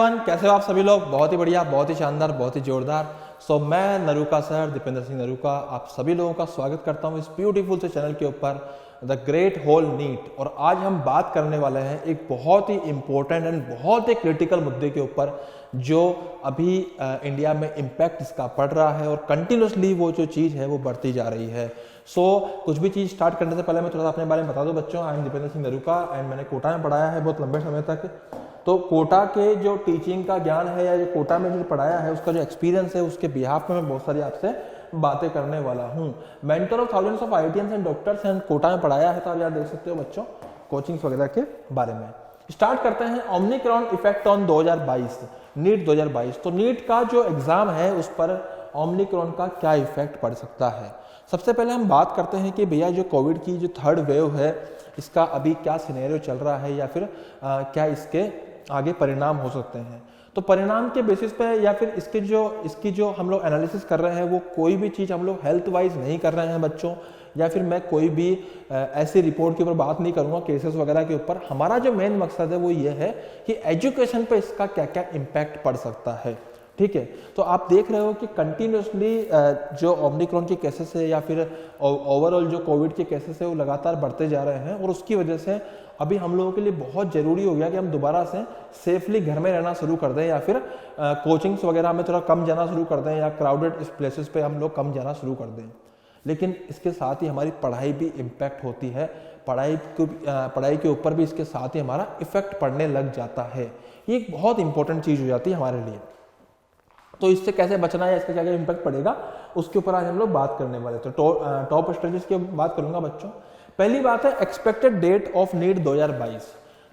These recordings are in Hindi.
एवरीवन, कैसे हो आप सभी लोग? बहुत ही बढ़िया, बहुत ही शानदार, बहुत ही जोरदार। मैं नरूका सर, दीपेंद्र सिंह नरूका, आप सभी लोगों का स्वागत करता हूं इस ब्यूटीफुल से चैनल के ऊपर, द ग्रेट होल नीट। और आज हम बात करने वाले हैं एक बहुत ही इंपॉर्टेंट एंड बहुत ही क्रिटिकल मुद्दे के ऊपर, जो अभी इंडिया में इम्पैक्ट इसका पड़ रहा है और कंटिन्यूसली वो जो चीज़ है वो बढ़ती जा रही है। कुछ भी चीज़ स्टार्ट करने से पहले मैं थोड़ा सा अपने बारे में बता दूं बच्चों। I am Dipendra Singh Naruka and मैंने कोटा में पढ़ाया है बहुत लंबे समय तक। तो कोटा के जो टीचिंग का ज्ञान है या जो कोटा में जो पढ़ाया है उसका जो एक्सपीरियंस है, उसके बिहाफ में मैं बहुत सारी आपसे बातें करने वाला हूँ। Mentor of thousands of IITians and doctors and Kota में पढ़ाया है, तो आप यहाँ देख सकते हो बच्चों कोचिंग्स वगैरह के बारे में। स्टार्ट करते हैं ओमिक्रॉन इफेक्ट ऑन 2022 नीट 2022। तो नीट का जो एग्जाम है उस पर ओमिक्रॉन का क्या इफेक्ट पड़ सकता है। सबसे पहले हम बात करते हैं कि भैया जो कोविड की जो थर्ड वेव है इसका अभी क्या सिनेरियो चल रहा है या फिर क्या इसके आगे परिणाम हो सकते हैं। तो परिणाम के बेसिस पे या फिर इसकी जो हम लोग एनालिसिस कर रहे हैं वो कोई भी चीज़ हम लोग हेल्थ वाइज नहीं कर रहे हैं बच्चों, या फिर मैं कोई भी ऐसी रिपोर्ट के ऊपर बात नहीं करूंगा केसेस वगैरह के ऊपर। हमारा जो मेन मकसद है वो ये है कि एजुकेशन पे इसका क्या क्या इम्पैक्ट पड़ सकता है। ठीक है, तो आप देख रहे हो कि कंटिन्यूसली जो ओमिक्रॉन के केसेस है या फिर ओवरऑल जो कोविड के केसेस है वो लगातार बढ़ते जा रहे हैं, और उसकी वजह से अभी हम लोगों के लिए बहुत जरूरी हो गया कि हम दोबारा से सेफली घर में रहना शुरू कर दें, या फिर कोचिंग्स वगैरह में थोड़ा कम जाना शुरू कर दें, या क्राउडेड प्लेसेस पे हम लोग कम जाना शुरू कर दें। लेकिन इसके साथ ही हमारी पढ़ाई भी इम्पैक्ट होती है, पढ़ाई के ऊपर भी इसके साथ ही हमारा इफेक्ट पड़ने लग जाता है। ये एक बहुत इंपॉर्टेंट चीज़ हो जाती है हमारे लिए। तो इससे कैसे बचना है, इसका क्या क्या इम्पैक्ट पड़ेगा, उसके ऊपर आज हम लोग बात करने वाले। तो टॉप स्ट्रेटेजीज की बात करूंगा बच्चों। पहली बात है एक्सपेक्टेड डेट ऑफ नीट 2022।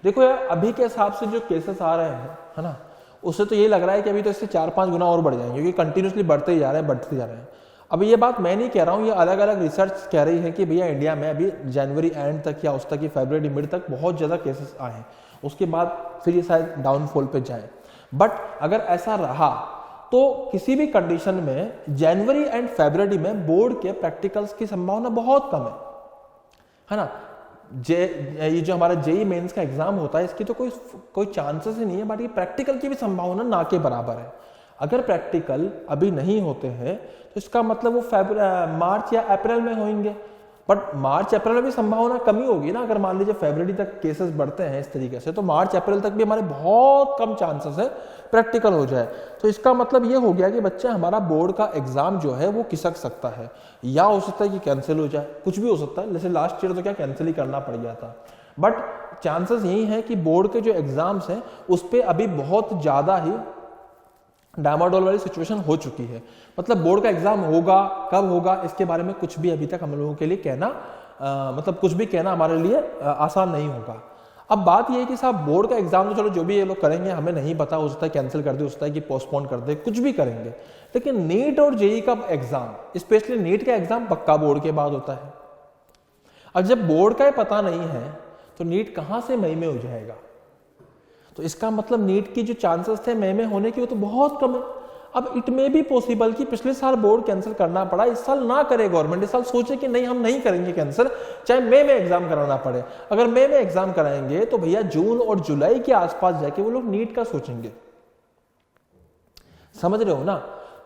देखो यार, अभी के हिसाब से जो केसेस आ रहे हैं है ना, उससे तो ये लग रहा है कि अभी तो इससे 4-5 गुना और बढ़ जाएंगे, क्योंकि कंटिन्यूसली बढ़ते ही जा रहे हैं। अब ये बात मैं नहीं कह रहा हूँ, ये अलग अलग रिसर्च कह रही है कि भैया इंडिया में अभी जनवरी एंड तक या उस तक, फरवरी मिड तक बहुत ज़्यादा केसेस आए हैं, उसके बाद फिर ये शायद डाउनफॉल पे जाए। बट अगर ऐसा रहा तो किसी भी कंडीशन में जनवरी एंड फरवरी में बोर्ड के प्रैक्टिकल्स की संभावना बहुत कम है ना। ये जो हमारा जेई मेंस का एग्जाम होता है इसकी तो कोई चांसेस ही नहीं है, बट ये प्रैक्टिकल की भी संभावना ना के बराबर है। अगर प्रैक्टिकल अभी नहीं होते हैं तो इसका मतलब वो मार्च या अप्रैल में होंगे, बट मार्च अप्रैल में भी संभावना कमी होगी ना। अगर मान लीजिए फरवरी तक केसेस बढ़ते हैं इस तरीके से, तो मार्च अप्रैल तक भी हमारे बहुत कम चांसेस है प्रैक्टिकल हो जाए। तो इसका मतलब ये हो गया कि बच्चे हमारा बोर्ड का एग्जाम जो है वो खिसक सकता है, या हो सकता है कि कैंसिल हो जाए, कुछ भी हो सकता है। जैसे लास्ट ईयर तो क्या कैंसिल ही करना पड़ गया था, बट चांसेस यही है कि बोर्ड के जो एग्जाम्स हैं उस पर अभी बहुत ज्यादा ही डामाडोल वाली सिचुएशन हो चुकी है। मतलब बोर्ड का एग्जाम होगा, कब होगा, इसके बारे में कुछ भी अभी तक हम लोगों के लिए कहना मतलब कुछ भी कहना हमारे लिए आसान नहीं होगा। अब बात यह है कि साहब बोर्ड का एग्जाम तो चलो जो भी ये लोग करेंगे हमें नहीं पता, हो सकता है कैंसिल कर दे, हो सकता है कि पोस्टपोन कर दे, कुछ भी करेंगे। लेकिन नीट और जेई का एग्जाम, स्पेशली नीट का एग्जाम पक्का बोर्ड के बाद होता है। अब जब बोर्ड का पता नहीं है तो नीट कहां से मई में हो जाएगा। तो इसका मतलब नीट की जो चांसेस थे मई में होने की वो तो बहुत कम है। अब इट मे बी पॉसिबल कि पिछले साल बोर्ड कैंसिल करना पड़ा, इस साल ना करे गवर्नमेंट, इस साल सोचे कि नहीं हम नहीं करेंगे कैंसिल, चाहे मई में एग्जाम कराना पड़े। अगर मई में एग्जाम कराएंगे तो भैया जून और जुलाई के आसपास जाके वो लोग नीट का सोचेंगे, समझ रहे हो ना।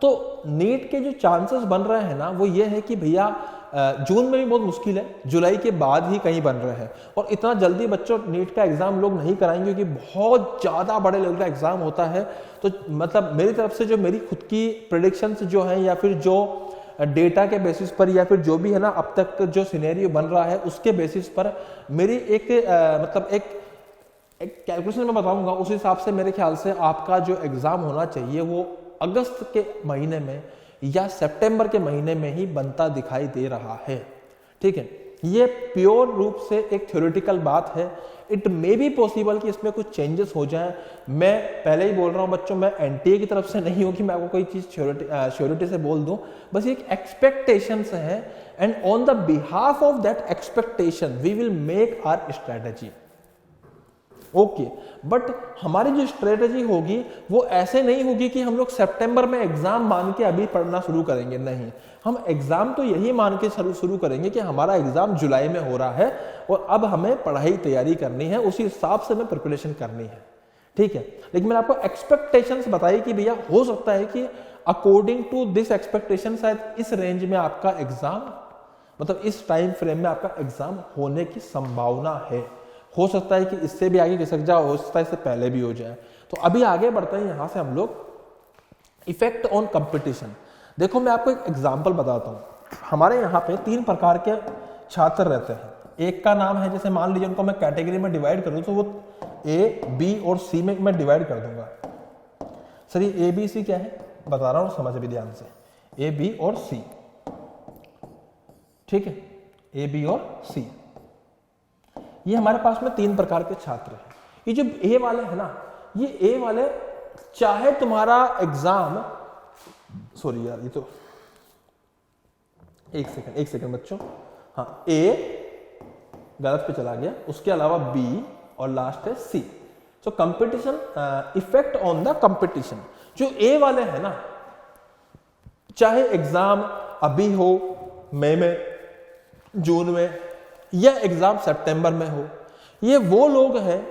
तो नीट के जो चांसेस बन रहे हैं ना वो ये है कि भैया जून में भी बहुत मुश्किल है, जुलाई के बाद ही कहीं बन रहे हैं। और इतना जल्दी बच्चों नीट का एग्जाम लोग नहीं कराएंगे, क्योंकि बहुत ज्यादा बड़े लेवल का एग्जाम होता है। तो मतलब मेरी तरफ से जो मेरी खुद की प्रेडिक्शंस जो हैं, या फिर जो डेटा के बेसिस पर, या फिर जो भी है ना अब तक जो सिनेरियो बन रहा है उसके बेसिस पर मेरी एक कैलकुलेशन मैं बताऊंगा, उस हिसाब से मेरे ख्याल से आपका जो एग्जाम होना चाहिए वो अगस्त के महीने में या सितंबर के महीने में ही बनता दिखाई दे रहा है। ठीक है, ये प्योर रूप से एक थ्योरेटिकल बात है। इट मे बी पॉसिबल कि इसमें कुछ चेंजेस हो जाए। मैं पहले ही बोल रहा हूं बच्चों, मैं एनटीए की तरफ से नहीं हूं कि मैं आपको कोई चीज श्योरिटी से बोल दूं, बस एक एक्सपेक्टेशंस है, and on the behalf of that expectation we will make our strategy. Okay, but हमारी जो स्ट्रेटेजी होगी वो ऐसे नहीं होगी कि हम लोग सितंबर में एग्जाम मान के अभी पढ़ना शुरू करेंगे, नहीं। हम एग्जाम तो यही मान के शुरू करेंगे कि हमारा एग्जाम जुलाई में हो रहा है और अब हमें पढ़ाई तैयारी करनी है, उसी हिसाब से हमें प्रिपरेशन करनी है। ठीक है। लेकिन मैंने आपको एक्सपेक्टेशंस बताई कि भैया हो सकता है कि अकॉर्डिंग टू दिस एक्सपेक्टेशन शायद इस रेंज में आपका एग्जाम, मतलब इस टाइम फ्रेम में आपका एग्जाम होने की संभावना है। हो सकता है कि इससे भी आगे खिसक जाए, हो सकता है इससे पहले भी हो जाए। तो अभी आगे बढ़ते हैं यहां से हम लोग इफेक्ट ऑन कंपटीशन। देखो मैं आपको एक एग्जांपल बताता हूं। हमारे यहाँ पे 3 प्रकार के छात्र रहते हैं। एक का नाम है, जैसे मान लीजिए उनको मैं कैटेगरी में डिवाइड करूं तो वो ए, बी और सी में मैं डिवाइड कर दूंगा। सर ये ए बी सी क्या है बता रहा हूं, समझ भी ध्यान से। ए बी और सी, ठीक है, ए बी और सी, ये हमारे पास में 3 प्रकार के छात्र हैं। ये जो ए वाले है ना, ये ए वाले चाहे तुम्हारा एग्जाम, सॉरी यार ये तो एक सेकंड बच्चों, हाँ ए गलत पे चला गया, उसके अलावा बी और लास्ट है C. So competition, effect on the competition. जो ए वाले हैं ना, चाहे एग्जाम अभी हो मई में, जून में, या एग्जाम सितंबर में हो, ये वो लोग हैं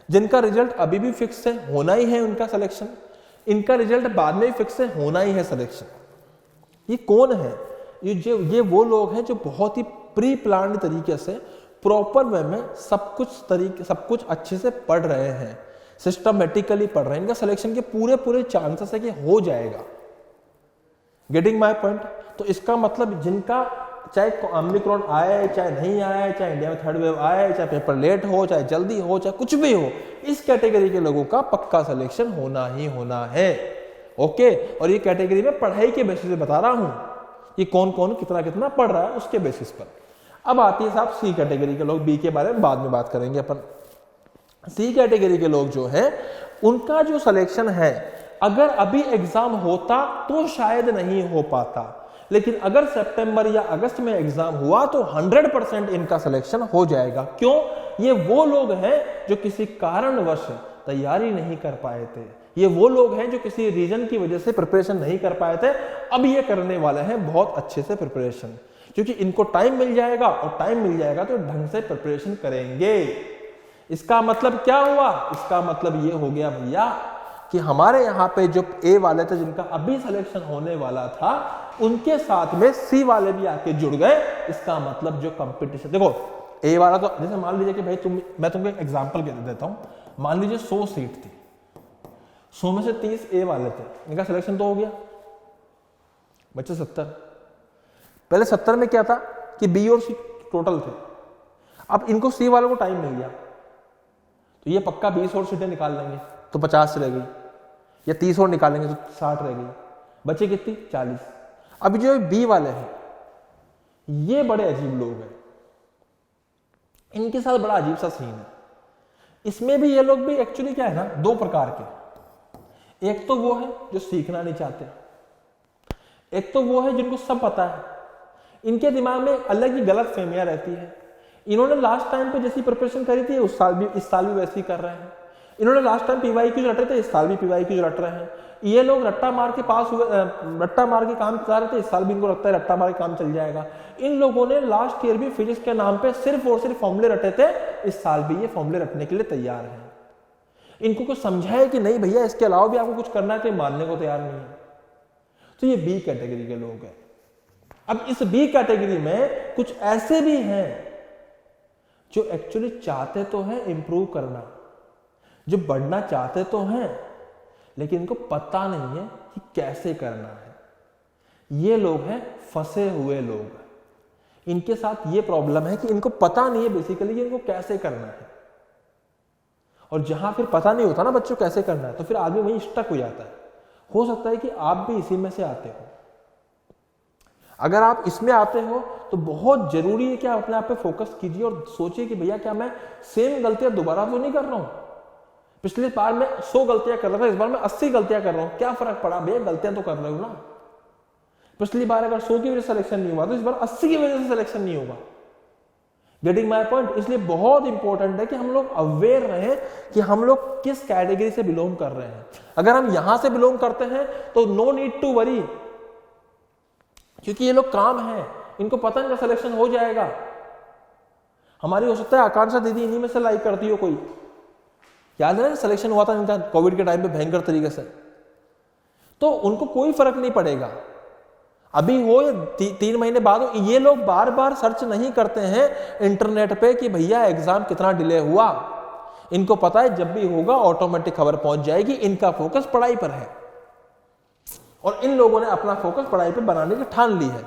जिनका रिजल्ट अभी भी फिक्स है, होना ही है उनका सिलेक्शन, इनका रिजल्ट बाद में भी फिक्स है, होना ही है सिलेक्शन। ये कौन है? ये वो लोग हैं जो बहुत ही प्री प्लान्ड तरीके से, प्रॉपर वे में सब कुछ अच्छे से पढ़ रहे हैं, सिस्टमेटिकली पढ़ रहे हैं। इनका सिलेक्शन के पूरे चांसेस है कि हो जाएगा। Getting my point? तो इसका मतलब जिनका चाहे ओमिक्रॉन आए चाहे नहीं आए, चाहे इंडिया में 3rd वेव आए, चाहे पेपर लेट हो, चाहे जल्दी हो, चाहे कुछ भी हो, इस कैटेगरी के लोगों का पक्का सिलेक्शन होना ही होना है। ओके, और ये कैटेगरी में पढ़ाई के बेसिस पे बता रहा हूं कि कौन कौन कितना कितना पढ़ रहा है उसके बेसिस पर। अब आती है साहब सी कैटेगरी के लोग, बी के बारे में बाद में बात करेंगे अपन। सी कैटेगरी के लोग जो हैं, उनका जो सिलेक्शन है, अगर अभी एग्जाम होता तो शायद नहीं हो पाता, लेकिन अगर सितंबर या अगस्त में एग्जाम हुआ तो 100% इनका सिलेक्शन हो जाएगा। क्यों? ये वो लोग हैं जो किसी कारणवश तैयारी नहीं कर पाए थे, ये वो लोग हैं जो किसी रीजन की वजह से प्रिपरेशन नहीं कर पाए थे, अब ये करने वाले हैं बहुत अच्छे से प्रिपरेशन, क्योंकि इनको टाइम मिल जाएगा, और टाइम मिल जाएगा तो ढंग से प्रिपरेशन करेंगे। इसका मतलब क्या हुआ? इसका मतलब ये हो गया भैया कि हमारे यहाँ पे जो ए वाले थे जिनका अभी सिलेक्शन होने वाला था, उनके साथ में सी वाले भी आके जुड़ गए। इसका मतलब जो कंपटीशन, देखो ए वाला तो जैसे मान लीजिए कि भाई मैं तुमको एक एग्जांपल दे देता हूं। मान लीजिए 100 सीट थी, 100 में से 30 ए वाले थे, इनका सिलेक्शन तो हो गया, बच्चे 70। पहले 70 में क्या था कि बी और सी टोटल थे, अब इनको सी वालों को टाइम मिल गया तो ये पक्का 20 और सीटें निकाल लेंगे तो 50 रह गई, या 30 और निकालेंगे तो 60 रह गई, बचे कितनी? 40। अब जो बी वाले हैं, ये बड़े अजीब लोग हैं, इनके साथ बड़ा अजीब सा सीन है। इसमें भी ये लोग भी एक्चुअली क्या है ना, 2 प्रकार के। एक तो वो है जो सीखना नहीं चाहते, एक तो वो है जिनको सब पता है। इनके दिमाग में अलग ही गलत फहमियां रहती है। इन्होंने लास्ट टाइम पे जैसी प्रिपरेशन करी थी इस साल भी वैसी कर रहे हैं। इन्होंने लास्ट टाइम पीवाईक्यू रटे थे, इस साल भी पीवाईक्यू रट रहे हैं। ये लोग रट्टा मार के पास हुए, रट्टा मार के काम चला रहे थे, इस साल भी इनको लगता है रट्टा मार के काम चल जाएगा। इन लोगों ने लास्ट ईयर भी फिजिक्स के नाम पे सिर्फ और सिर्फ फॉर्मूले रटे थे, इस साल भी ये फॉर्मूले रटने के लिए तैयार हैं। इनको कुछ समझाए कि नहीं भैया इसके अलावा भी आपको कुछ करना है, तो मानने को तैयार नहीं है। तो ये बी कैटेगरी के लोग हैं। अब इस बी कैटेगरी में कुछ ऐसे भी हैं जो एक्चुअली चाहते तो हैं इंप्रूव करना, जो बढ़ना चाहते तो हैं, लेकिन इनको पता नहीं है कि कैसे करना है। ये लोग हैं फंसे हुए लोग। इनके साथ ये प्रॉब्लम है कि इनको पता नहीं है बेसिकली कि इनको कैसे करना है। और जहां फिर पता नहीं होता ना बच्चों कैसे करना है, तो फिर आदमी वहीं स्टक हो जाता है। हो सकता है कि आप भी इसी में से आते हो। अगर आप इसमें आते हो तो बहुत जरूरी है कि आप अपने आप पे फोकस कीजिए और सोचिए कि भैया क्या मैं सेम गलतियां दोबारा तो नहीं कर रहा हूं। पिछले बार मैं 100 गलतियां कर रहा था, इस बार मैं 80 गलतियां कर रहा हूं, क्या फर्क पड़ा भैया? गलतियां तो कर रहे हो ना। पिछली बार अगर 100 की वजह से सिलेक्शन नहीं हुआ तो इस बार 80 की वजह से सिलेक्शन नहीं होगा। Getting my point? इसलिए बहुत इंपॉर्टेंट है कि हम लोग अवेयर रहें कि हम लोग किस कैटेगरी से बिलोंग कर रहे हैं। अगर हम यहां से बिलोंग करते हैं तो नो नीड टू वरी, क्योंकि ये लोग काम है, इनको पता नहीं सिलेक्शन हो जाएगा। हमारी हो सकता है आकांक्षा दीदी इन्हीं में से लाइक करती हो कोई, याद है ना सिलेक्शन हुआ था इनका कोविड के टाइम पे भयंकर तरीके से, तो उनको कोई फर्क नहीं पड़ेगा अभी हो या 3 महीने बाद हो। ये लोग बार बार सर्च नहीं करते हैं इंटरनेट पे कि भैया एग्जाम कितना डिले हुआ, इनको पता है जब भी होगा ऑटोमेटिक खबर पहुंच जाएगी। इनका फोकस पढ़ाई पर है और इन लोगों ने अपना फोकस पढ़ाई पे बनाने की ठान ली है।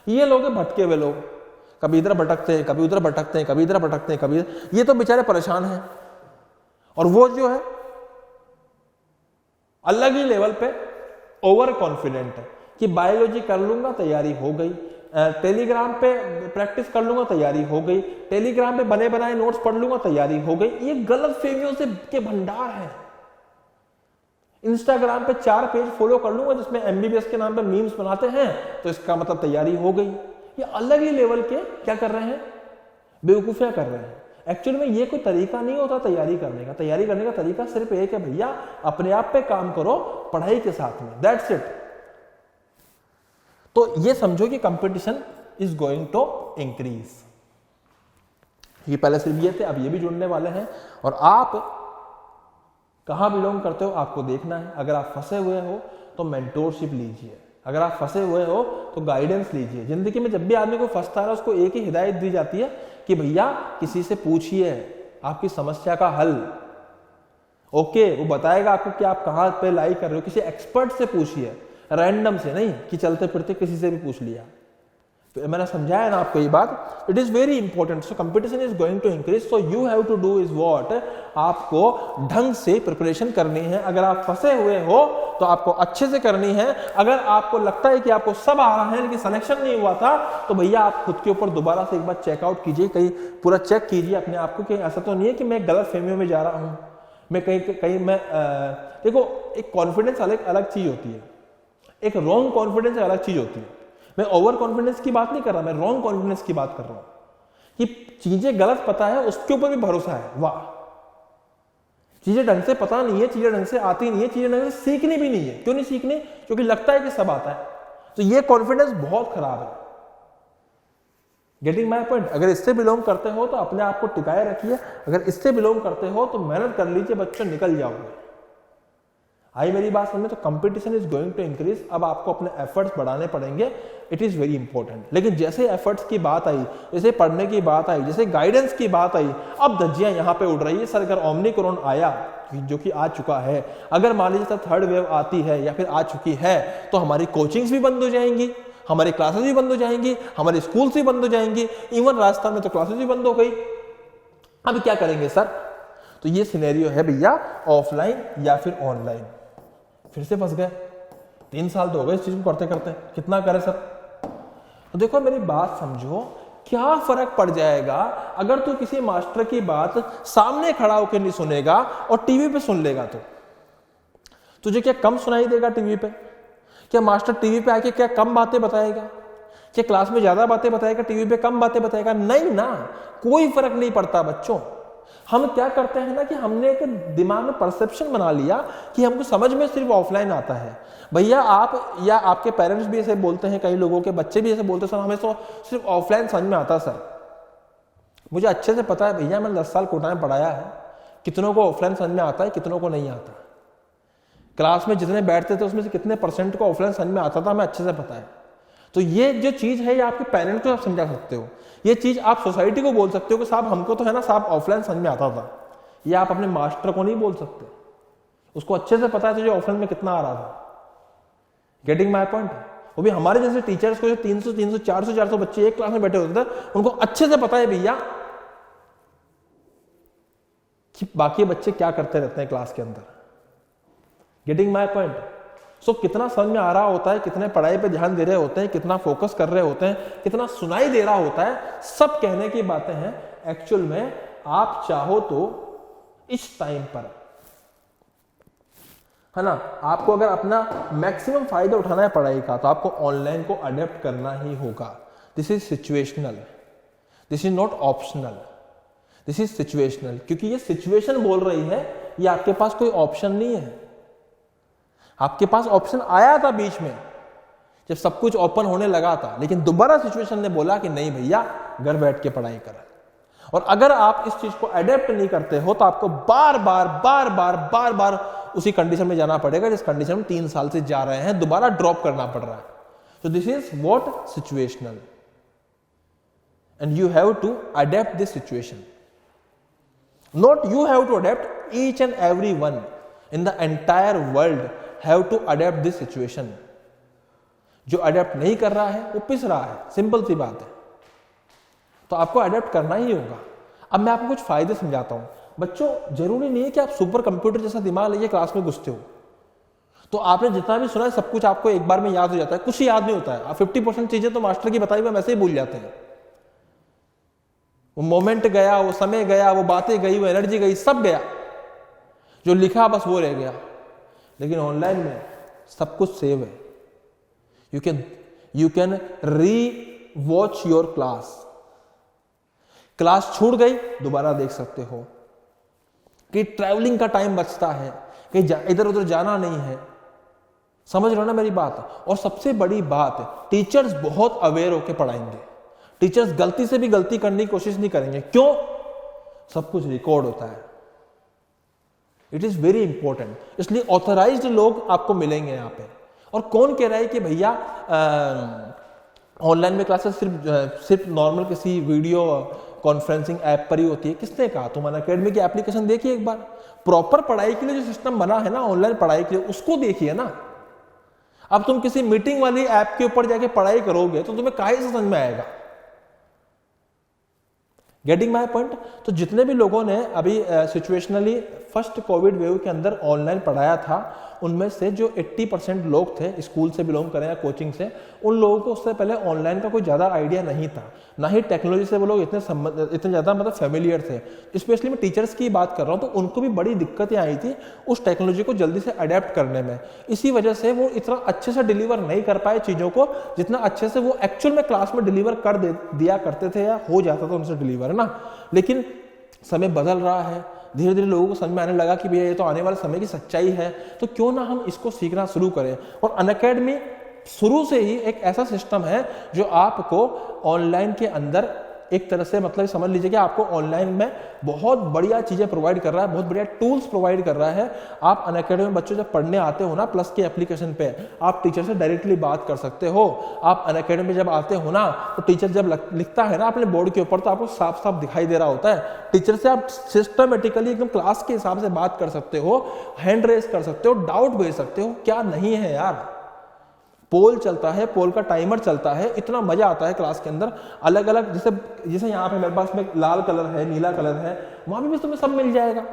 ये लोग भटके हुए लोग, कभी इधर भटकते हैं, कभी उधर भटकते हैं, कभी इधर भटकते हैं, कभी ये तो बेचारे परेशान हैं। और वो जो है अलग ही लेवल पे ओवर कॉन्फिडेंट है कि बायोलॉजी कर लूंगा तैयारी हो गई, टेलीग्राम पे प्रैक्टिस कर लूंगा तैयारी हो गई, टेलीग्राम पे बने बनाए नोट्स पढ़ लूंगा तैयारी हो गई। ये गलत फहमियों से के भंडार है। इंस्टाग्राम पे 4 पेज फॉलो कर लूंगा जिसमें एमबीबीएस के नाम पे मीम्स बनाते हैं तो इसका मतलब तैयारी हो गई। ये अलग ही लेवल के क्या कर रहे हैं, बेवकूफियां कर रहे हैं। एक्चुअली में ये कोई तरीका नहीं होता तैयारी करने का। तैयारी करने का तरीका सिर्फ एक है भैया, अपने आप पे काम करो पढ़ाई के साथ में, दैट्स इट। तो ये समझो कि competition is going to increase. ये पहले सिर्फ ये थे, अब ये भी जुड़ने वाले हैं। और आप कहां बिलोंग करते हो आपको देखना है। अगर आप फंसे हुए हो तो मेंटोरशिप लीजिए, अगर आप फंसे हुए हो तो गाइडेंस लीजिए। जिंदगी में जब भी आदमी को फंसता है उसको एक ही हिदायत दी जाती है कि भैया किसी से पूछिए आपकी समस्या का हल। ओके, वो बताएगा आपको कि आप कहां पे लाई कर रहे हो। किसी एक्सपर्ट से पूछिए, रैंडम से नहीं कि चलते फिरते किसी से भी पूछ लिया। तो मैंने समझाया ना आपको ये बात, it is very important. So competition is going to increase, so you have to do is what, आपको ढंग से प्रिपरेशन करनी है। अगर आप फंसे हुए हो तो आपको अच्छे से करनी है। अगर आपको लगता है कि आपको सब आ रहा है लेकिन सिलेक्शन नहीं हुआ था तो भैया आप खुद के ऊपर दोबारा से एक बार चेकआउट कीजिए, कहीं पूरा चेक कीजिए अपने आप को कि ऐसा तो नहीं है कि मैं गलत फहमियों में जा रहा हूं। मैं कहीं मैं देखो, एक कॉन्फिडेंस अलग चीज होती है, एक रॉन्ग कॉन्फिडेंस अलग चीज होती है। मैं ओवर कॉन्फिडेंस की बात नहीं कर रहा, मैं रॉन्ग कॉन्फिडेंस की बात कर रहा हूं कि चीजें गलत पता है उसके ऊपर भी भरोसा है। वाह, चीजें ढंग से पता नहीं है, चीजें ढंग से आती नहीं है, चीजें ढंग से सीखनी भी नहीं है। क्यों नहीं सीखनी? क्योंकि लगता है कि सब आता है। तो ये कॉन्फिडेंस बहुत खराब है। Getting my point? अगर इससे बिलोंग करते हो तो अपने आप को टिकाए रखिए, अगर इससे बिलोंग करते हो तो मेहनत कर लीजिए बच्चों, निकल जाओगे। आई मेरी बात समझ में? तो competition is going to increase. अब आपको अपने एफर्ट्स बढ़ाने पड़ेंगे, इट इज वेरी इंपॉर्टेंट। लेकिन जैसे एफर्ट्स की बात आई, जैसे पढ़ने की बात आई, जैसे गाइडेंस की बात आई, अब धज्जियां यहां पे उड़ रही है। सर अगर ओमिक्रॉन आया, जो कि आ चुका है, अगर मान लीजिए सर 3rd वेव आती है या फिर आ चुकी है तो हमारी कोचिंग्स भी बंद हो जाएंगी, हमारी क्लासेस भी बंद हो जाएंगी, हमारी स्कूल्स भी बंद हो जाएंगी, इवन राजस्थान में तो क्लासेस भी बंद हो गई। अब क्या करेंगे सर? तो ये सिनेरियो है भैया, ऑफलाइन या फिर ऑनलाइन। फिर से फंस गए। 3 साल तो हो गए इस चीज को करते करते, कितना करे सर? तो देखो मेरी बात समझो, क्या फर्क पड़ जाएगा अगर तू किसी मास्टर की बात सामने खड़ा होकर नहीं सुनेगा और टीवी पे सुन लेगा? तो तुझे क्या कम सुनाई देगा टीवी पे? क्या मास्टर टीवी पे आके क्या कम बातें बताएगा? क्या क्लास में ज्यादा बातें बताएगा, टीवी पे कम बातें बताएगा? नहीं ना, कोई फर्क नहीं पड़ता बच्चों। हम क्या करते हैं ना कि हमने एक दिमाग में परसेप्शन बना लिया कि हमको समझ में सिर्फ ऑफलाइन आता है। भैया आप या आपके पेरेंट्स भी ऐसे बोलते हैं, कई लोगों के बच्चे भी ऐसे बोलते हैं, सर हमें तो सिर्फ ऑफलाइन समझ में आता। सर मुझे अच्छे से पता है भैया, मैंने 10 साल कोटा में पढ़ाया है, कितनों को ऑफलाइन समझ में आता है, कितनों को नहीं आता। क्लास में जितने बैठते थे उसमें से कितने % को ऑफलाइन समझ में आता था, हमें अच्छे से पता है। तो ये जो चीज है ये आपके पेरेंट्स को आप समझा सकते हो, ये चीज आप सोसाइटी को बोल सकते हो कि साहब हमको तो है ना साहब ऑफलाइन समझ में आता था। ये आप अपने मास्टर को नहीं बोल सकते, उसको अच्छे से पता है तुझे ऑफलाइन में कितना आ रहा था। Getting my point? वो भी हमारे जैसे टीचर्स को जो 300 300 400 400 बच्चे एक क्लास में बैठे होते थे, उनको अच्छे से पता है भैया कि बाकी बच्चे क्या करते रहते हैं क्लास के अंदर। Getting my point? सो कितना समझ में आ रहा होता है, कितने पढ़ाई पे ध्यान दे रहे होते हैं, कितना फोकस कर रहे होते हैं, कितना सुनाई दे रहा होता है, सब कहने की बातें हैं। एक्चुअल में आप चाहो तो इस टाइम पर, है ना, आपको अगर अपना मैक्सिमम फायदा उठाना है पढ़ाई का तो आपको ऑनलाइन को अडेप्ट करना ही होगा। This is situational, this is not optional, this is situational. क्योंकि ये सिचुएशन बोल रही है, ये आपके पास कोई ऑप्शन नहीं है। आपके पास ऑप्शन आया था बीच में जब सब कुछ ओपन होने लगा था, लेकिन दोबारा सिचुएशन ने बोला कि नहीं भैया घर बैठ के पढ़ाई कर। और अगर आप इस चीज को अडेप्ट नहीं करते हो तो आपको बार बार उसी कंडीशन में जाना पड़ेगा जिस कंडीशन में 3 साल से जा रहे हैं, दोबारा ड्रॉप करना पड़ रहा है। तो this is what situational, and you have to adapt this situation. Not you have to adapt, each and every one in the entire world have to adapt this situation. जो अडेप्ट नहीं कर रहा है वो पिस रहा है, सिंपल सी बात है। तो आपको अडेप्ट करना ही होगा। अब मैं आपको कुछ फायदे समझाता हूं। बच्चों, जरूरी नहीं है कि आप सुपर कंप्यूटर जैसा दिमाग लेके क्लास में घुसते हो तो आपने जितना भी सुना है सब कुछ आपको एक बार में याद हो जाता है। कुछ ही याद नहीं होता है। आप 50% चीजें तो मास्टर की बताई हुई वैसे ही भूल जाते हैं। वो मोमेंट गया, वो समय गया, वो बातें गई, वो एनर्जी गई, सब गया। जो लिखा बस वो रह गया। लेकिन ऑनलाइन में सब कुछ सेव है। यू कैन री वॉच योर क्लास छूट गई दोबारा देख सकते हो। कि ट्रैवलिंग का टाइम बचता है, कहीं इधर उधर जाना नहीं है। समझ रहे हो ना मेरी बात। और सबसे बड़ी बात, टीचर्स बहुत अवेयर होकर पढ़ाएंगे। टीचर्स गलती से भी गलती करने की कोशिश नहीं करेंगे। क्यों? सब कुछ रिकॉर्ड होता है। It is very important. इसलिए ऑथराइज्ड लोग आपको मिलेंगे यहाँ पे। और कौन कह रहा है कि भैया ऑनलाइन में क्लासेस सिर्फ नॉर्मल किसी वीडियो कॉन्फ्रेंसिंग ऐप पर ही होती है? किसने कहा? तुम अनअकैडमी की एप्लीकेशन देखिए एक बार। प्रॉपर पढ़ाई के लिए जो सिस्टम बना है ना ऑनलाइन पढ़ाई के लिए, उसको देखिए ना। अब तुम किसी मीटिंग वाली ऐप के ऊपर जाके पढ़ाई करोगे तो तुम्हें काहे से समझ में आएगा? Getting my point? तो जितने भी लोगों ने अभी सिचुएशनली फर्स्ट कोविड वेव के अंदर ऑनलाइन पढ़ाया था, उनमें से जो 80% लोग थे, स्कूल से बिलोंग करें या कोचिंग से, उन लोगों को उससे पहले ऑनलाइन का कोई ज़्यादा आइडिया नहीं था। ना ही टेक्नोलॉजी से वो लोग इतने ज़्यादा मतलब फेमिलियर थे। स्पेशली मैं टीचर्स की बात कर रहा हूँ, तो उनको भी बड़ी दिक्कतें आई थी उस टेक्नोलॉजी को जल्दी से अडेप्ट करने में। इसी वजह से वो इतना अच्छे से डिलीवर नहीं कर पाए चीज़ों को जितना अच्छे से वो एक्चुअल में क्लास में डिलीवर कर दिया करते थे या हो जाता था उनसे डिलीवर, है ना। लेकिन समय बदल रहा है, धीरे धीरे लोगों को समझ में आने लगा कि भैया ये तो आने वाले समय की सच्चाई है, तो क्यों ना हम इसको सीखना शुरू करें। और अनअकैडमी शुरू से ही एक ऐसा सिस्टम है जो आपको ऑनलाइन के अंदर एक तरह से मतलब समझ लीजिए कि आपको ऑनलाइन में बहुत बढ़िया चीजें प्रोवाइड कर रहा है, बहुत बढ़िया टूल्स प्रोवाइड कर रहा है। आप अनअकैडमी में बच्चों जब पढ़ने आते हो ना प्लस के एप्लीकेशन पे, आप टीचर से डायरेक्टली बात कर सकते हो। आप अनअकैडमी में जब आते हो ना तो टीचर जब लिखता है ना अपने बोर्ड के ऊपर तो आपको साफ साफ दिखाई दे रहा होता है। टीचर से आप सिस्टमेटिकली एकदम क्लास के हिसाब से बात कर सकते हो, हैंड रेस कर सकते हो, डाउट भेज सकते हो। क्या नहीं है यार। पोल चलता है, पोल का टाइमर चलता है, इतना मजा आता है क्लास के अंदर। अलग अलग जैसे यहाँ पे मेरे पास में लाल कलर है, नीला कलर है, वहां भी तुम्हें सब मिल जाएगा।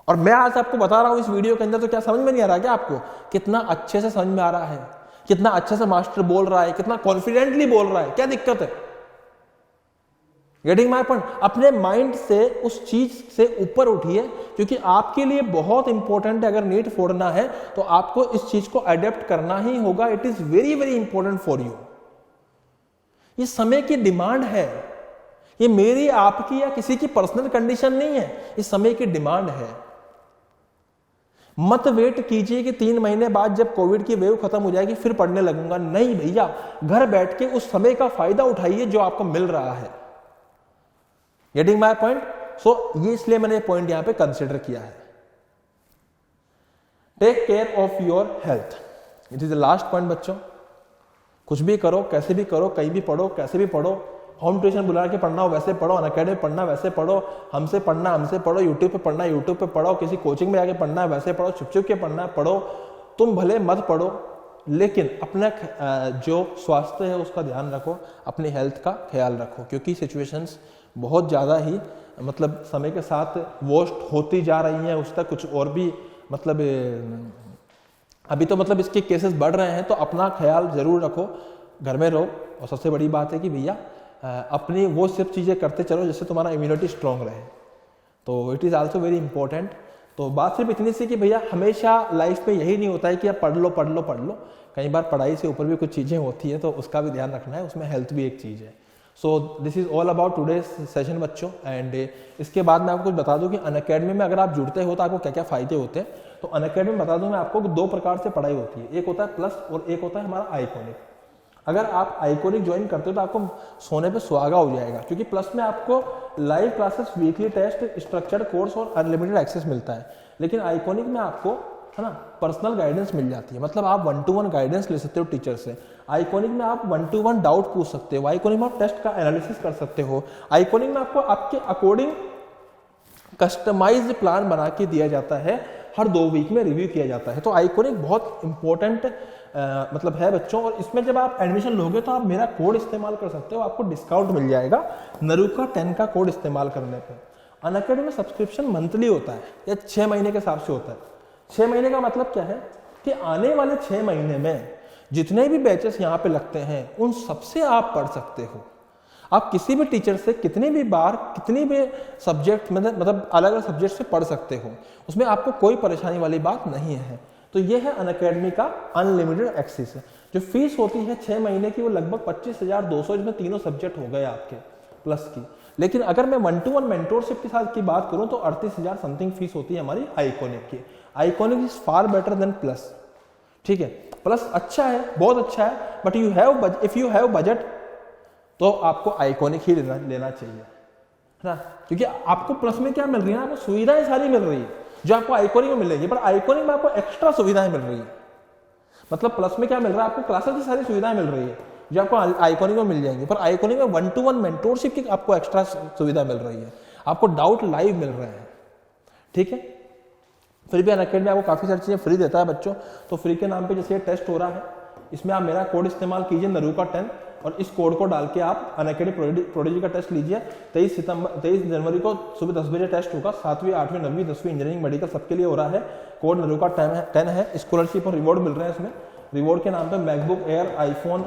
और मैं आज आपको बता रहा हूं इस वीडियो के अंदर, तो क्या समझ में नहीं आ रहा क्या आपको? कितना अच्छे से समझ में आ रहा है, कितना अच्छे से मास्टर बोल रहा है, कितना कॉन्फिडेंटली बोल रहा है। क्या दिक्कत है? Getting my point? अपने माइंड से उस चीज से ऊपर उठिए, क्योंकि आपके लिए बहुत इंपॉर्टेंट है। अगर नीट फोड़ना है तो आपको इस चीज को अडेप्ट करना ही होगा। It is very very important for you. ये समय की डिमांड है। ये मेरी, आपकी या किसी की पर्सनल कंडीशन नहीं है, ये समय की डिमांड है। मत वेट कीजिए कि 3 महीने बाद जब कोविड की वेव खत्म हो जाएगी फिर पढ़ने लगूंगा। नहीं भैया, घर बैठ के उस समय का फायदा उठाइए जो आपको मिल रहा है। Getting my point? सो ये इसलिए मैंने पॉइंट यहां पे कंसिडर किया है। Take care of your health, it is the last point बच्चों। कुछ भी करो, कैसे भी करो, कहीं भी पढ़ो, कैसे भी पढ़ो, होम ट्यूशन बुला के पढ़ना हो वैसे पढ़ो, अनअकैडमी पढ़ना वैसे पढ़ो, हमसे पढ़ना हमसे पढ़ो, यूट्यूब पे पढ़ना यूट्यूब पे पढ़ो, किसी कोचिंग में जाके पढ़ना है वैसे पढ़ो, छुप छुप के पढ़ना पढ़ो। तुम भले मत पढ़ो, लेकिन अपना जो स्वास्थ्य है उसका ध्यान रखो, अपनी हेल्थ का ख्याल रखो, क्योंकि सिचुएशंस बहुत ज़्यादा ही मतलब समय के साथ वर्स्ट होती जा रही हैं। उस तक कुछ और भी मतलब अभी तो मतलब इसके केसेस बढ़ रहे हैं, तो अपना ख्याल जरूर रखो, घर में रहो। और सबसे बड़ी बात है कि भैया अपनी वो सब चीज़ें करते चलो जिससे तुम्हारा इम्यूनिटी स्ट्रांग रहे। तो it is also very important. तो बात सिर्फ इतनी सी कि भैया हमेशा लाइफ में यही नहीं होता है कि आप पढ़ लो पढ़ लो पढ़ लो। कई बार पढ़ाई से ऊपर भी कुछ चीज़ें होती है, तो उसका भी ध्यान रखना है, उसमें हेल्थ भी एक चीज़ है। So this is all about today's session बच्चों। एंड इसके बाद मैं आपको कुछ बता दूं कि अनअकैडमी में अगर आप जुड़ते हो तो आपको क्या क्या फायदे होते हैं। तो अनअकैडमी में बता दूं मैं आपको 2 प्रकार से पढ़ाई होती है, एक होता है प्लस और एक होता है हमारा आइकॉनिक। अगर आप आइकॉनिक ज्वाइन करते हो तो आपको सोने पे सुहागा हो जाएगा, क्योंकि प्लस में आपको live classes, weekly test, structured course और अनलिमिटेड एक्सेस मिलता है। लेकिन आइकॉनिक में आपको, है ना, पर्सनल गाइडेंस मिल जाती है, मतलब आप 1-to-1 गाइडेंस ले सकते हो टीचर से। आइकॉनिक में आप 1-to-1 डाउट पूछ सकते हो। आइकॉनिक में आप टेस्ट का एनालिसिस कर सकते हो। आइकॉनिक में आपको आपके अकॉर्डिंग कस्टमाइज्ड प्लान बना के दिया जाता है, हर 2 वीक में रिव्यू किया जाता है। तो आइकॉनिक बहुत इंपॉर्टेंट मतलब है बच्चों। और इसमें जब आप एडमिशन लोगे तो आप मेरा कोड इस्तेमाल कर सकते हो, आपको डिस्काउंट मिल जाएगा नरूका 10 का कोड इस्तेमाल करने पे। अनअकैडमी में सब्सक्रिप्शन मंथली होता है या 6 महीने के हिसाब से होता है। 6 महीने का मतलब क्या है कि आने वाले 6 महीने में जितने भी बैचेस यहाँ पे लगते हैं उन सबसे आप पढ़ सकते हो। आप किसी भी टीचर से कितनी भी बार, कितनी भी सब्जेक्ट मतलब अलग अलग सब्जेक्ट से पढ़ सकते हो, उसमें आपको कोई परेशानी वाली बात नहीं है। तो ये है अनअकैडमी का अनलिमिटेड एक्सेस। जो फीस होती है 6 महीने की वो लगभग 25,200, इसमें तीनों सब्जेक्ट हो गए आपके प्लस की। लेकिन अगर मैं 1-to-1 मेंटोरशिप के साथ की बात करूं तो 38,000 समथिंग फीस होती है हमारी आइकॉनिक की। Iconic is far better than plus, ठीक है। प्लस अच्छा है, बहुत अच्छा है, but if you have budget तो आपको आइकॉनिक ही लेना चाहिए, है ना, क्योंकि आपको प्लस में क्या मिल रही है, आपको सुविधाएं सारी मिल रही है जो आपको आइकॉनिक में मिलेगी, पर आइकॉनिक में आपको एक्स्ट्रा सुविधाएं मिल रही है। मतलब प्लस में क्या मिल रहा है, आपको क्लासेस की सारी सुविधाएं मिल रही है जो आपको आइकॉनिक में मिल जाएंगी, पर आइकॉनिक में 1-to-1 मेंटोरशिप की आपको एक्स्ट्रा सुविधा मिल रही है, आपको डाउट लाइव मिल रहे हैं, ठीक है। फिर भी अनअकैडमी आपको काफी सारी चीजें फ्री देता है बच्चों। तो फ्री के नाम पे जैसे ये टेस्ट हो रहा है, इसमें आप मेरा कोड इस्तेमाल कीजिए नरूका 10, और इस कोड को डाल के आप अनअकैडमी प्रोडिजी का टेस्ट लीजिए। 23 जनवरी को सुबह 10 बजे टेस्ट होगा। 7वीं, 8वीं, 9वीं, 10वीं इंजीनियरिंग मेडिकल सबके लिए हो रहा है। कोड नरूका 10 है। स्कॉलरशिप और रिवॉर्ड मिल रहे हैं इसमें। रिवॉर्ड के नाम पे MacBook air, iPhone,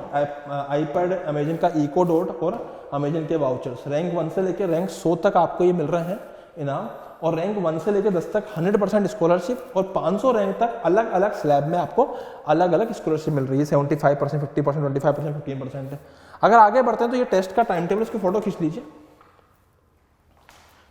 iPad, Amazon का इको डॉट और अमेजन के वाउचर्स। रैंक 1 से लेकर रैंक 100 तक आपको ये मिल रहे हैं इनाम, और रैंक 1 से लेकर 10 तक 100% स्कॉलरशिप, और 500 रैंक तक अलग अलग स्लैब में आपको अलग अलग स्कॉलरशिप मिल रही है। 75%, 50%, 25%, 15% है। अगर आगे बढ़ते हैं तो ये टेस्ट का टाइम टेबल, इसकी फोटो खींच लीजिए,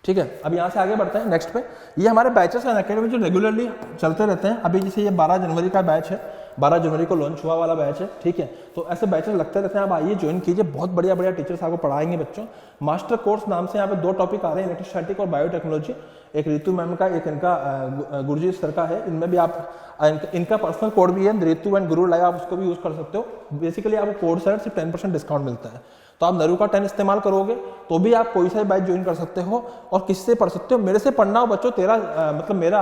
ठीक है। अब यहाँ से आगे बढ़ते हैं नेक्स्ट पे। ये हमारे बैचेस हैं अनअकैडमी जो रेगुलरली चलते रहते हैं। अभी जैसे ये 12 जनवरी का बैच है, 12 जनवरी को लॉन्च हुआ वाला बैच है, ठीक है। तो ऐसे बैचेस लगते रहते हैं, आप आइए ज्वाइन कीजिए। बहुत बढ़िया बढ़िया टीचर्स आपको पढ़ाएंगे बच्चों। मास्टर कोर्स नाम से यहाँ पे 2 टॉपिक आ रहे हैं, इलेक्ट्रोस्टैटिक और बायोटेक्नोलॉजी। एक रितु मैम का, एक इनका गुरुजी सर का है। इनमें भी आप इनका पर्सनल कोड भी है रितु एंड गुरु लाइव, आप उसको भी यूज कर सकते हो। बेसिकली आपको कोड से 10% डिस्काउंट मिलता है। तो आप नरूका 10 इस्तेमाल करोगे तो भी आप कोई सा बैच ज्वाइन कर सकते हो, और किससे पढ़ सकते हो, मेरे से पढ़ना हो बच्चों। मतलब मेरा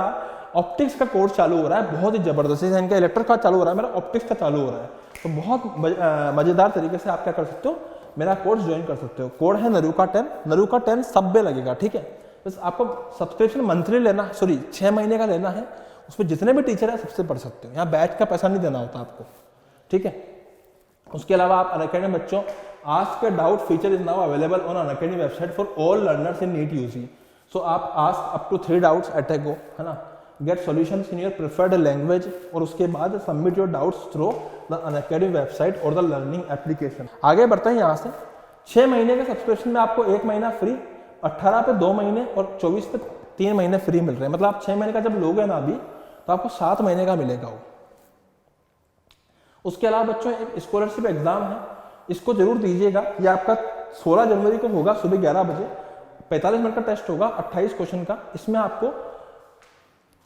ऑप्टिक्स का कोर्स चालू हो रहा है, बहुत ही जबरदस्त। इनका इलेक्ट्रिक का चालू हो रहा है, मेरा ऑप्टिक्स का चालू हो रहा है। तो बहुत मजेदार तरीके से आप क्या कर सकते हो, मेरा कोर्स ज्वाइन कर सकते हो। कोड है नरूका 10। नरूका 10 सब पे लगेगा, ठीक है। बस आपको सब्सक्रिप्शन मंथली लेना, 6 महीने का लेना है। उसमें जितने भी टीचर है सबसे पढ़ सकते हो। यहाँ बैच का पैसा नहीं देना होता आपको, ठीक है। उसके अलावा आप अनअकैडमी बच्चों, ask a doubt feature is now available on Unacademy website for all learners in NEET UG. So आप ask up to 3 doubts at a go, है ना। Get solutions in your preferred language, और उसके बाद submit your doubts through the Unacademy website और द लर्निंग एप्लीकेशन। आगे बढ़ते हैं यहाँ से। 6 महीने के सब्सक्रिप्शन में आपको 1 महीना फ्री, 18 पे 2 महीने और 24 पे 3 महीने फ्री मिल रहे हैं। मतलब आप 6 महीने का जब लोगे ना अभी, तो आपको 7 महीने का मिलेगा वो। उसके अलावा बच्चों एक स्कॉलरशिप एग्जाम है, इसको जरूर दीजिएगा। ये आपका 16 जनवरी को होगा सुबह 11 बजे। 45 मिनट का टेस्ट होगा, 28 क्वेश्चन का। इसमें आपको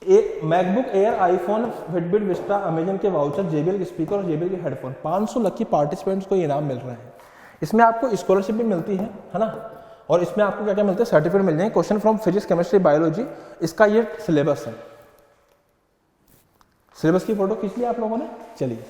एक MacBook air, iPhone, Fitbit Vista, Amazon के वाउचर, जेबीएल के स्पीकर और जेबीएल के हेडफोन, 500 लकी पार्टिसिपेंट्स को इनाम मिल रहे हैं। इसमें आपको स्कॉलरशिप भी मिलती है ना। और इसमें आपको क्या क्या मिलते हैं, सर्टिफिकेट मिल जाएंगे। Question from physics, chemistry, biology, इसका ये सिलेबस है। सिलेबस की फोटो खींच लिया आप लोगों ने। चलिए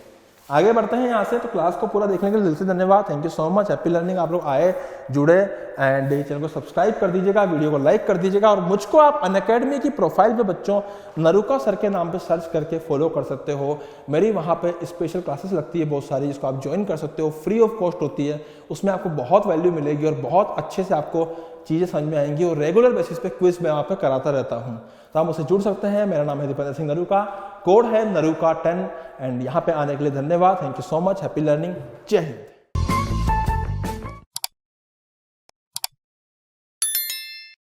आगे बढ़ते हैं यहाँ से। तो क्लास को पूरा देखने के लिए दिल से धन्यवाद। Thank you so much. Happy learning. आप लोग आए, जुड़े, एंड चैनल को सब्सक्राइब कर दीजिएगा, वीडियो को लाइक कर दीजिएगा। और मुझको आप अनअकैडमी की प्रोफाइल पे बच्चों नरूका सर के नाम पे सर्च करके फॉलो कर सकते हो। मेरी वहाँ पे स्पेशल क्लासेस लगती है बहुत सारी, जिसको आप ज्वाइन कर सकते हो। फ्री ऑफ कॉस्ट होती है, उसमें आपको बहुत वैल्यू मिलेगी और बहुत अच्छे से आपको चीज़ें समझ में आएंगी। और रेगुलर बेसिस पे क्विज मैं वहाँ पे कराता रहता हूँ, तो आप मुझसे जुड़ सकते हैं। मेरा नाम है दीपेंद्र सिंह नरूका, कोड है नरूका 10। एंड यहाँ पे आने के लिए धन्यवाद। Thank you so much. Happy learning. जय हिंद।